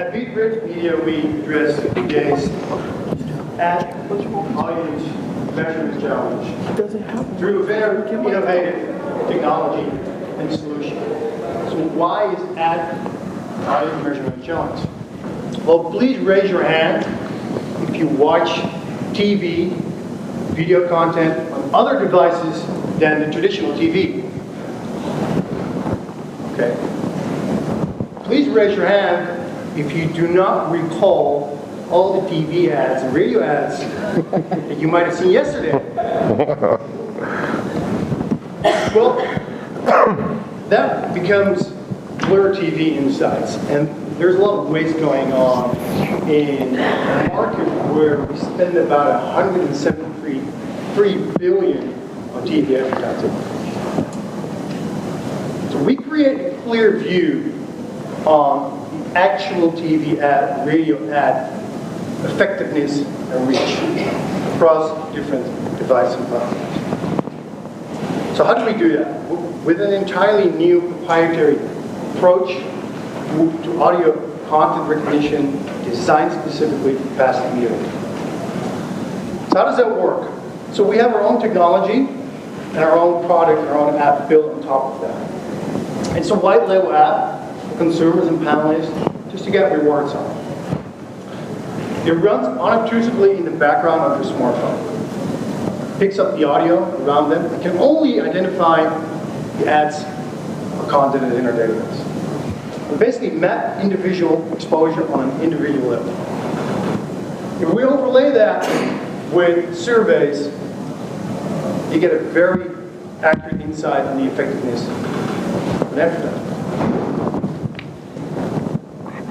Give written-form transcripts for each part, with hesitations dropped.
At Beatgrid Media, we address today's ad audience measurement challenge through a very innovative technology and solution. So why is ad audience measurement challenge? Well, please raise your hand if you watch TV, video content on other devices than the traditional TV. Okay. Please raise your hand if you do not recall all the TV ads and radio ads that you might have seen yesterday. Well, that becomes Blur TV Insights, and there's a lot of waste going on in a market where we spend about $173 billion on TV advertising. So we create a clear view on the actual TV ad, radio ad effectiveness and reach across different devices and platforms. So how do we do that? With an entirely new proprietary approach to audio content recognition designed specifically for passive media. So how does that work? So we have our own technology and our own product, our own app built on top of that. It's a white label app for consumers and panelists just to get rewards on. It runs unobtrusively in the background of your smartphone. Picks up the audio around them. It can only identify the ads or content that's in our database. We basically map individual exposure on an individual level. If we overlay that with surveys, you get a very accurate insight on the effectiveness of an advertisement.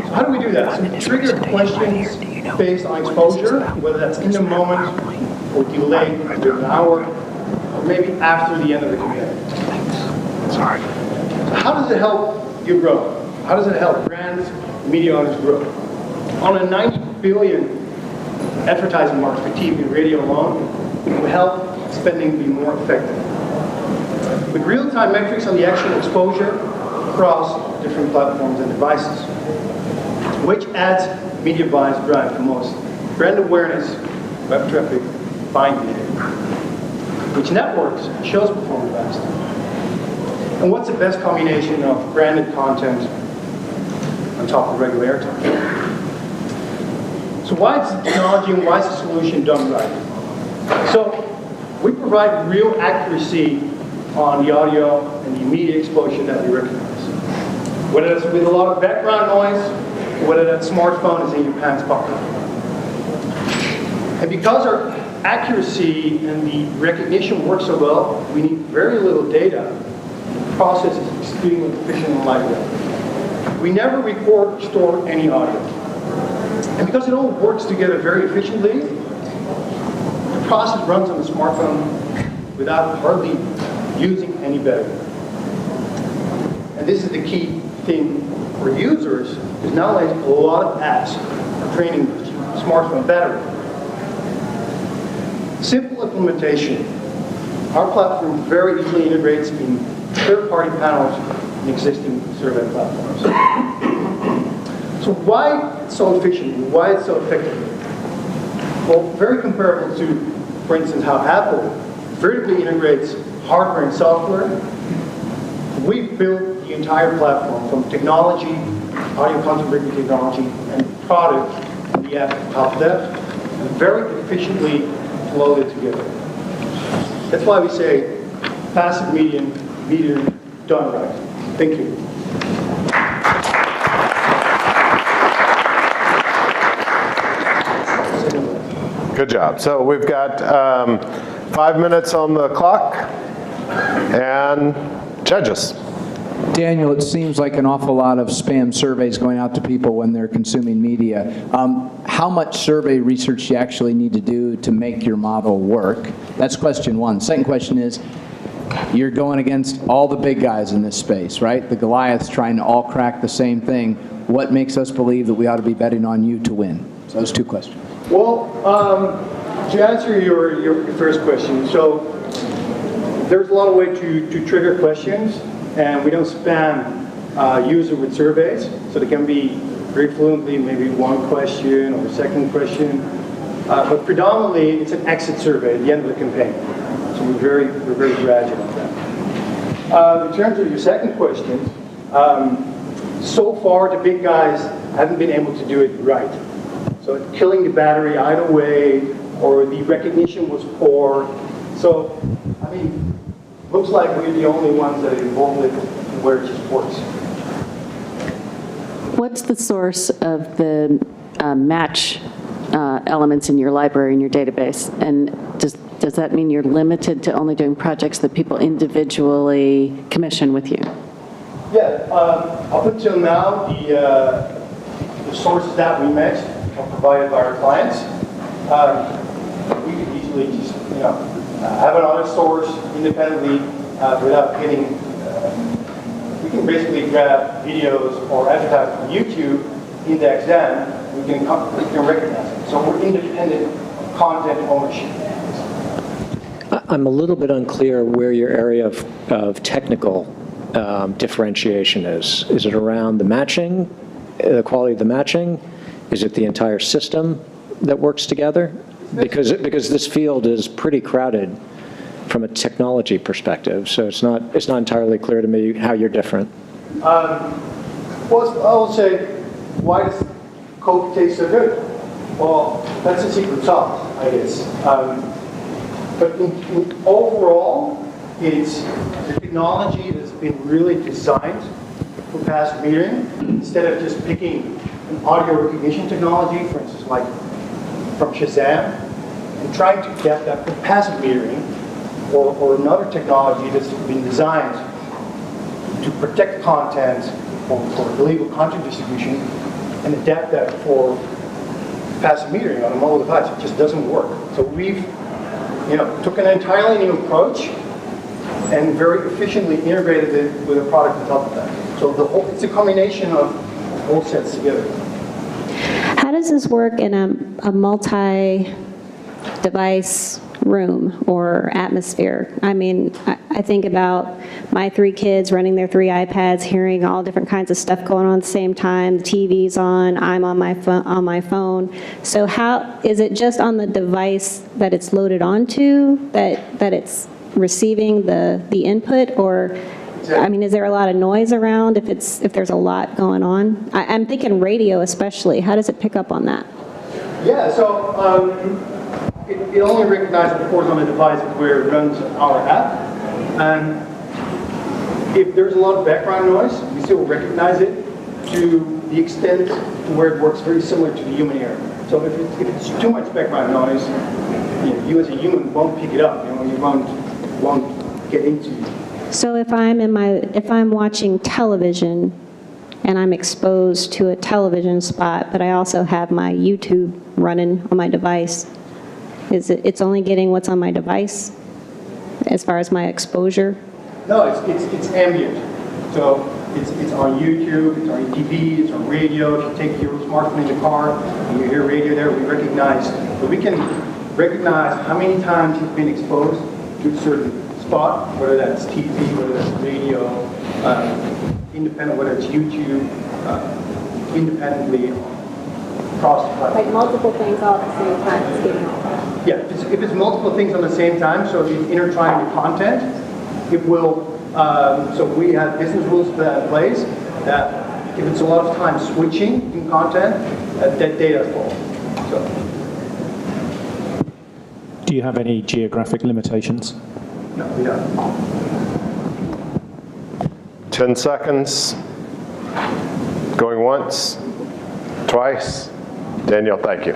So how do we do that? So we trigger questions based on exposure, whether that's in the moment or delayed to an hour, or maybe after the end of the campaign. Sorry. So how does it help you grow? How does it help brands, media owners grow? On a $90 billion advertising market for TV and radio alone, it will help spending be more effective. With real-time metrics on the actual exposure across different platforms and devices. Which ads media buys drive the most? Brand awareness, web traffic, buying behavior. Which networks shows perform best? And what's the best combination of branded content on top of regular airtime? So why is the technology and why is the solution done right? So we provide real accuracy on the audio and the immediate exposure that we recognize. Whether it's with a lot of background noise, or whether that smartphone is in your pants pocket. And because our accuracy and the recognition work so well, we need very little data. The process is extremely efficient and lightweight. We never record or store any audio. And because it all works together very efficiently, the process runs on the smartphone without hardly using any battery. And this is the key thing for users, is nowadays a lot of apps are draining the smartphone battery. Simple implementation. Our platform very easily integrates in third-party panels and existing survey platforms. So why it's so efficient? Why it's so effective? Well, very comparable to, for instance, how Apple vertically integrates hardware and software. We've built the entire platform from technology, audio content breaking technology, and product, and the app on top of that, and very efficiently loaded together. That's why we say passive medium done right. Thank you. Good job. So we've got 5 minutes on the clock, and judges. Daniel, it seems like an awful lot of spam surveys going out to people when they're consuming media. How much survey research do you actually need to do to make your model work? That's question one. Second question is, you're going against all the big guys in this space, right? The Goliaths trying to all crack the same thing. What makes us believe that we ought to be betting on you to win? So those two questions. Well, to answer your first question, so there's a lot of ways to trigger questions, and we don't spam user with surveys, so they can be very fluently, maybe one question or second question. But predominantly, it's an exit survey at the end of the campaign. So we're very gradual on that. In terms of your second question, so far the big guys haven't been able to do it right. So killing the battery either way, or the recognition was poor. So, I mean, looks like we're the only ones that are involved with where it just works. What's the source of the match elements in your library, in your database? And does that mean you're limited to only doing projects that people individually commission with you? Yeah, up until now, the sources that we matched are provided by our clients. We could easily just, have another source independently without getting. We can basically grab videos or advertise from YouTube, index them, we can recognize them. So we're independent content ownership. I'm a little bit unclear where your area of technical differentiation is. Is it around the matching, the quality of the matching? Is it the entire system that works together? Because this field is pretty crowded from a technology perspective, so it's not entirely clear to me how you're different. Well, I would say, why does Coke taste so good? Well, that's the secret sauce, I guess. But in overall, it's the technology that's been really designed for passive metering. Instead of just picking an audio recognition technology, for instance, like from Shazam, and trying to get that for passive metering, or another technology that's been designed to protect content for illegal content distribution and adapt that for passive metering on a mobile device. It just doesn't work. So we've took an entirely new approach and very efficiently integrated it with a product on top of that. So it's a combination of both sets together. How does this work in a multi-device room or atmosphere? I mean, I think about my 3 kids running their 3 iPads, hearing all different kinds of stuff going on at the same time. The TV's on, I'm on my phone. So how is it just on the device that it's loaded onto that it's receiving the input, or I mean, is there a lot of noise around if there's a lot going on? I'm thinking radio especially. How does it pick up on that? Yeah, so it only recognizes, of course, on the device where it runs our app. And if there's a lot of background noise, we still recognize it to the extent to where it works very similar to the human ear. So if it's too much background noise, you as a human won't pick it up. You won't get into it. So if I'm watching television and I'm exposed to a television spot, but I also have my YouTube running on my device, it's only getting what's on my device as far as my exposure? No, it's ambient. So it's on YouTube, it's on TV, it's on radio. If you take your smartphone in the car and you hear radio there, we can recognize how many times you've been exposed to a certain spot, whether that's TV, whether that's radio, independent, whether it's YouTube, independently across the platform. Like multiple things all at the same time, it's getting all that. Yeah, if it's multiple things on the same time, so if you intertwine the content, it will, so we have business rules for that in place, that if it's a lot of time switching in content, that data falls. So. Do you have any geographic limitations? No, we don't. 10 seconds. Going once, twice. Daniel, thank you.